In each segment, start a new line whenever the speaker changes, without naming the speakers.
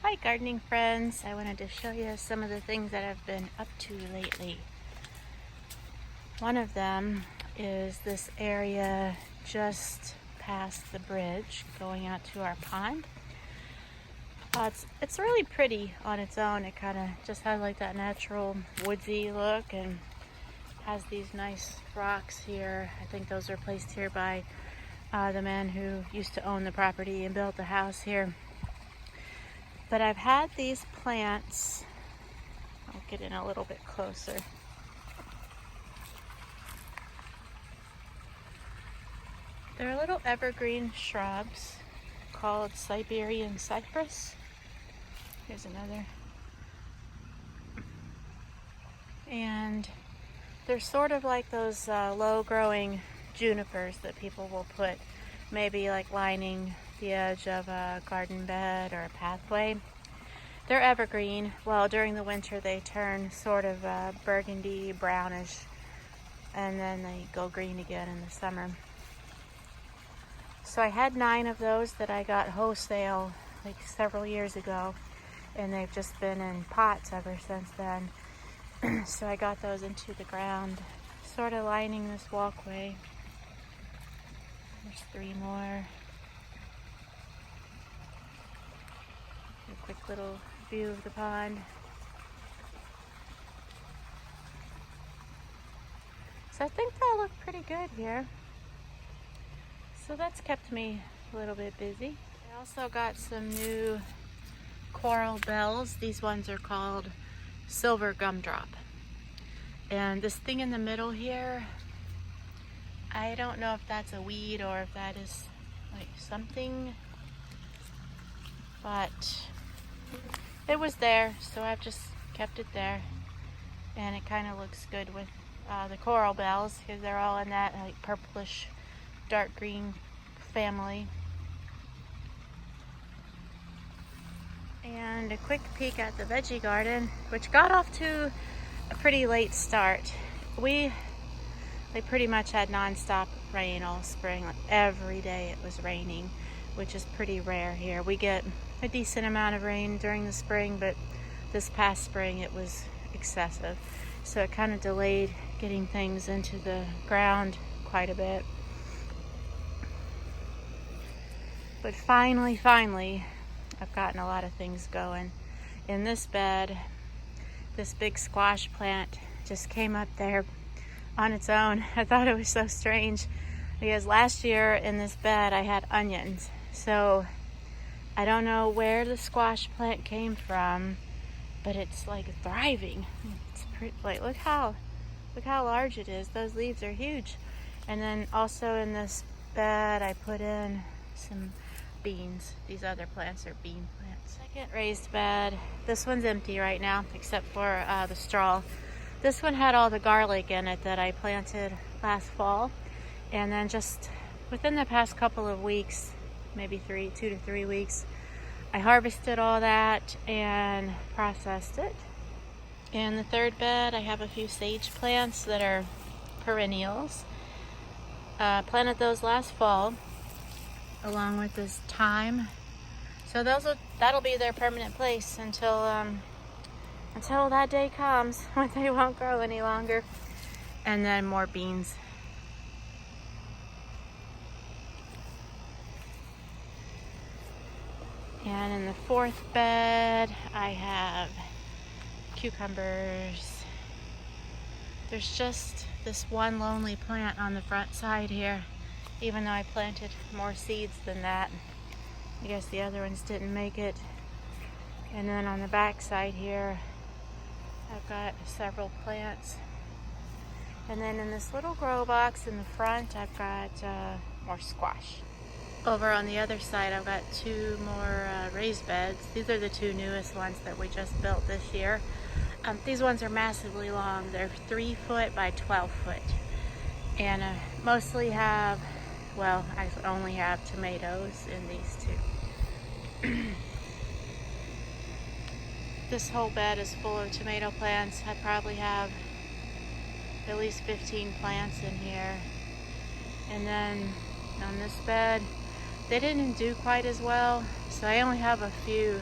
Hi gardening friends, I wanted to show you some of the things that I've been up to lately. One of them is this area just past the bridge going out to our pond. It's really pretty on its own. It kind of just has like that natural woodsy look and has these nice rocks here. I think those were placed here by the man who used to own the property and built the house here. But I've had these plants, I'll get in a little bit closer. They're little evergreen shrubs called Siberian cypress. Here's another. And they're sort of like those low-growing junipers that people will put maybe like lining the edge of a garden bed or a pathway. They're evergreen. Well, during the winter they turn sort of burgundy brownish, and then they go green again in the summer. So I had 9 of those that I got wholesale like several years ago, and they've just been in pots ever since then. So I got those into the ground, sort of lining this walkway. There's 3 more. A quick little view of the pond. So I think they look pretty good here. So that's kept me a little bit busy. I also got some new coral bells. These ones are called silver gumdrop. And this thing in the middle here, I don't know if that's a weed or if that is like something, but it was there, so I've just kept it there. And it kind of looks good with the coral bells because they're all in that like purplish dark green family. And a quick peek at the veggie garden, which got off to a pretty late start. They pretty much had non-stop rain all spring. Like every day it was raining, which is pretty rare here. We get a decent amount of rain during the spring, but this past spring it was excessive. So it kind of delayed getting things into the ground quite a bit. But finally, I've gotten a lot of things going. In this bed, this big squash plant just came up there on its own. I thought it was so strange because last year in this bed I had onions. So I don't know where the squash plant came from, but it's like thriving. It's pretty, like look how large it is. Those leaves are huge. And then also in this bed I put in some beans. These other plants are bean plants. Second raised bed. This one's empty right now except for the straw. This one had all the garlic in it that I planted last fall, and then just within the past couple of weeks, maybe 2 to 3 weeks, I harvested all that and processed it. In the third bed I have a few sage plants that are perennials. Planted those last fall along with this thyme. So that'll be their permanent place until that day comes when they won't grow any longer. And then more beans. And in the fourth bed I have cucumbers. There's just this one lonely plant on the front side here, even though I planted more seeds than that. I guess the other ones didn't make it. And then on the back side here I've got several plants. And then in this little grow box in the front I've got more squash. Over on the other side I've got 2 more raised beds. These are the 2 newest ones that we just built this year. These ones are massively long. They're 3 foot by 12 foot. And mostly have, well, I only have tomatoes in these 2. This whole bed is full of tomato plants. I probably have at least 15 plants in here. And then on this bed, they didn't do quite as well, so I only have a few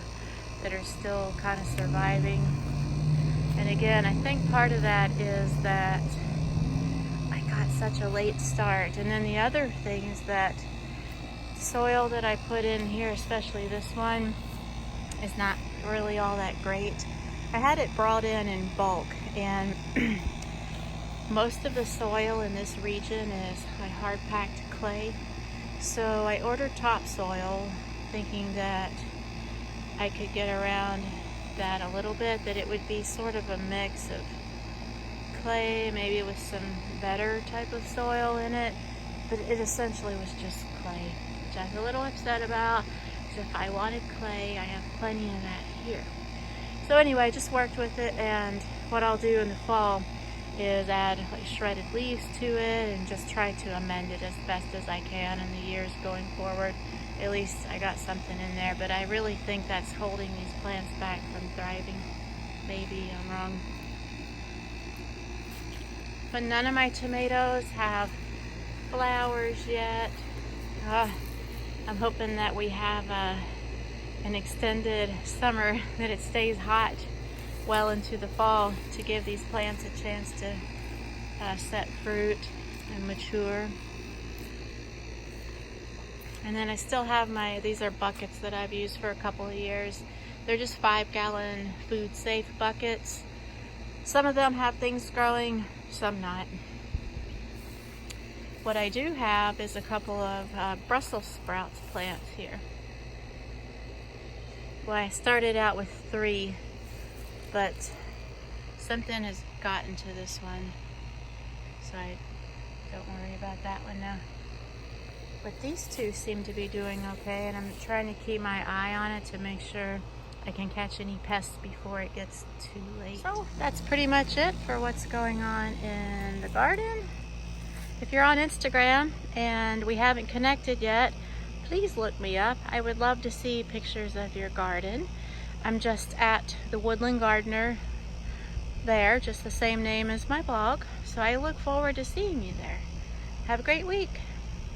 that are still kind of surviving. And again, I think part of that is that I got such a late start. And then the other thing is that soil that I put in here, especially this one, is not really all that great. I had it brought in bulk, and most of the soil in this region is my hard packed clay. So I ordered topsoil thinking that I could get around that a little bit, that it would be sort of a mix of clay, maybe with some better type of soil in it, but it essentially was just clay, which I was a little upset about, because if I wanted clay, I have plenty of that here. So anyway, I just worked with it, and what I'll do in the fall is add like shredded leaves to it and just try to amend it as best as I can in the years going forward. At least I got something in there, but I really think that's holding these plants back from thriving. Maybe I'm wrong. But none of my tomatoes have flowers yet. I'm hoping that we have an extended summer, that it stays hot well into the fall to give these plants a chance to set fruit and mature. And then I still have these are buckets that I've used for a couple of years. They're just 5-gallon food safe buckets. Some of them have things growing, some not. What I do have is a couple of Brussels sprouts plants here. Well, I started out with 3, but something has gotten to this one, so I don't worry about that one now. But these 2 seem to be doing okay, and I'm trying to keep my eye on it to make sure I can catch any pests before it gets too late. So that's pretty much it for what's going on in the garden. If you're on Instagram and we haven't connected yet, please look me up. I would love to see pictures of your garden. I'm just at the Woodland Gardener there, just the same name as my blog. So I look forward to seeing you there. Have a great week.